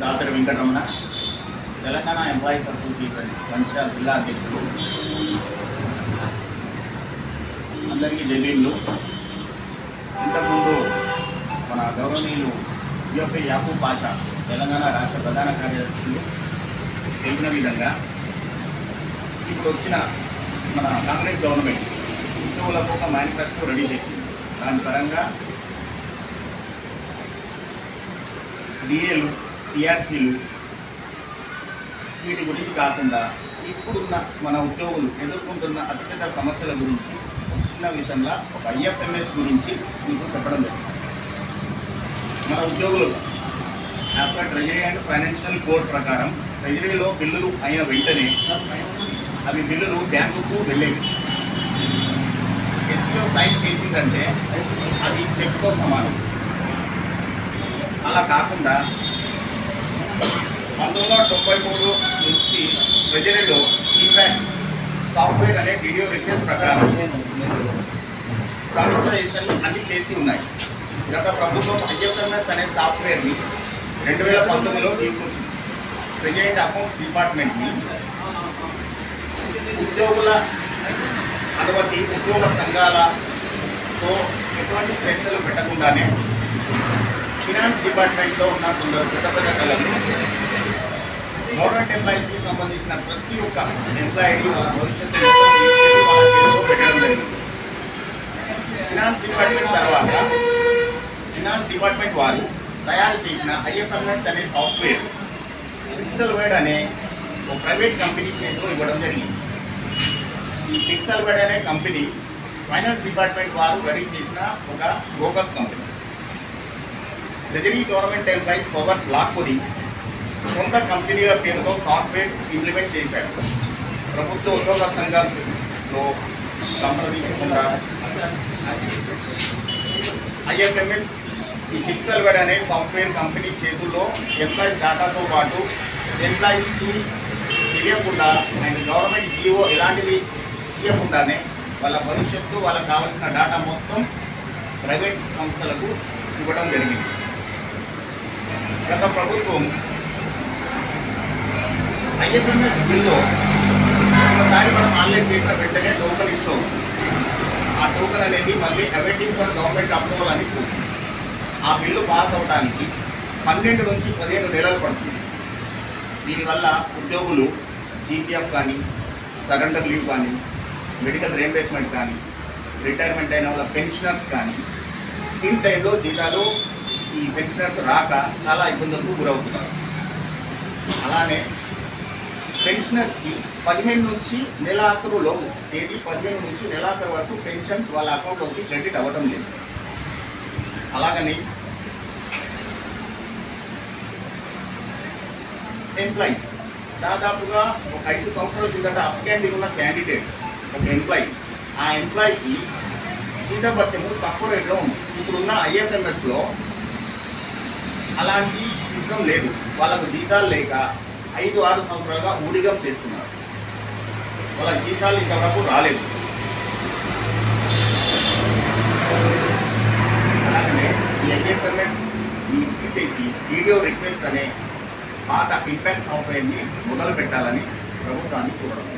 Dasari Venkataramana, Telangana employees association Mancherial జిల్లా అధ్యక్షుడు. అందరికీ జైలీలు. ఇంతకుముందు మన గౌరవనీయులు యుఎఫ్ఏ యాకూబ్ పాషా తెలంగాణ రాష్ట్ర ప్రధాన కార్యదర్శులు తెలిపిన విధంగా ఇప్పుడు వచ్చిన మన కాంగ్రెస్ గవర్నమెంట్ ఉద్యోగులకు ఒక మేనిఫెస్టో రెడీ చేసింది. దాని పరంగా డిఏలు, పిఆర్సీలు వీటి గురించి కాకుండా ఇప్పుడున్న మన ఉద్యోగులు ఎదుర్కొంటున్న అతిపెద్ద సమస్యల గురించి ఒక చిన్న విషయంలో ఒక ఐఎఫ్ఎంఎస్ గురించి మీకు చెప్పడం జరుగుతుంది. మన ఉద్యోగులు as per treasury and financial code ప్రకారం ట్రెజరీలో బిల్లులు అయిన వెంటనే అవి బిల్లులు బ్యాంకుకు వెళ్ళేవి. ఎస్టీఓ సైన్ చేసిందంటే అది చెక్తో సమానం. అలా కాకుండా 1993 నుంచి ట్రెజరీలో ఇంపాక్ట్ సాఫ్ట్వేర్ అనే వీడియో రిక్వెస్ట్ ప్రకారం కంప్యూటరైజేషన్ అన్ని చేసి ఉన్నాయి. గత ప్రభుత్వం ఐఎఫ్ఎంఎస్ అనే సాఫ్ట్వేర్ని 2019లో తీసుకొచ్చింది. ప్రెసిడెంట్ అకౌంట్స్ డిపార్ట్మెంట్ని ఉద్యోగుల అనుమతి, ఉద్యోగ సంఘాలతో ఎటువంటి చర్చలు పెట్టకుండానే ఫినాన్స్ డిపార్ట్మెంట్లో ఉన్న కొందరు పెద్ద పెద్ద కళలు గవర్నమెంట్ ఎంప్లాయీస్కి సంబంధించిన ప్రతి ఒక్క ఎంప్లాయీ వాళ్ళ భవిష్యత్తు పెట్టడం జరిగింది. ఫినాన్స్ డిపార్ట్మెంట్ తర్వాత ఫినాన్స్ డిపార్ట్మెంట్ వారు తయారు చేసిన ఐఎఫ్ఎంఎస్ అనే సాఫ్ట్వేర్ పిక్సెల్వేడ్ అనే ఒక ప్రైవేట్ కంపెనీ చేతిలో ఇవ్వడం జరిగింది. ఈ పిక్సెల్వేడ్ అనే కంపెనీ ఫైనాన్స్ డిపార్ట్మెంట్ వారు రెడీ చేసిన ఒక bogus company. Treasury government employees powers లాక్కొని సొంత కంపెనీల పేరుతో సాఫ్ట్వేర్ ఇంప్లిమెంట్ చేశారు. ప్రభుత్వ ఉద్యోగ సంఘంలో సంప్రదించకుండా ఐఎఫ్ఎంఎస్ ఈ పిక్సెల్వేడ్ అనే సాఫ్ట్వేర్ కంపెనీ చేతుల్లో ఎంప్లాయీస్ డేటాతో పాటు ఎంప్లాయీస్కి తెలియకుండా అండ్ గవర్నమెంట్ జీవో ఎలాంటిది ఇవ్వకుండానే వాళ్ళ భవిష్యత్తు, వాళ్ళకు కావాల్సిన డేటా మొత్తం ప్రైవేట్ సంస్థలకు ఇవ్వడం జరిగింది. గత ప్రభుత్వం ఐఎఫ్ఎంఎస్ బిల్లు ఒకసారి మనం ఆన్లైన్ చేసిన వెంటనే టోకన్ ఇష్యూ అవుతుంది. ఆ టోకన్ అనేది మళ్ళీ అవైటింగ్ ఫర్ గవర్నమెంట్ అప్రూవల్ అని ఆ బిల్లు పాస్ అవడానికి 12 నుంచి 15 నెలలు పడుతుంది. దీనివల్ల ఉద్యోగులు జీపీఎఫ్ కానీ, సరెండర్ లీవ్ కానీ, మెడికల్ రీయింబర్స్మెంట్ కానీ, రిటైర్మెంట్ అయిన వాళ్ళ పెన్షనర్స్ కానీ ఇన్ టైంలో జీతాలు ఈ పెన్షనర్స్ రాక చాలా ఇబ్బందులకు గురవుతున్నారు. అలానే పెన్షనర్స్కి 15 నుంచి నెలాఖరులో తేదీ 15 నుంచి నెలాఖరు వరకు పెన్షన్స్ వాళ్ళ అకౌంట్లోకి క్రెడిట్ అవ్వడం లేదు. అలాగని ఎంప్లాయీస్ దాదాపుగా ఒక 5 సంవత్సరాల కిందట అప్స్టాండింగ్ ఉన్న క్యాండిడేట్ ఒక ఎంప్లాయీ, ఆ ఎంప్లాయీకి జీతభత్యము తక్కువ రేట్లో ఉంది. ఇప్పుడున్న ఐఎఫ్ఎంఎస్లో అలాంటి సిస్టమ్ లేదు. వాళ్ళకు జీతాలు లేక 5-6 సంవత్సరాలుగా ఊడిగం చేస్తున్నారు. వాళ్ళ జీతాలు ఇంతవరకు రాలేదు. అలాగనే ఈ ఐఎఫ్ఎంఎస్ తీసేసి వీడియో రిక్వెస్ట్ అనే పాత ఇంపాక్ట్ సాఫ్ట్వేర్ని మొదలు పెట్టాలని ప్రభుత్వాన్ని కోరడం.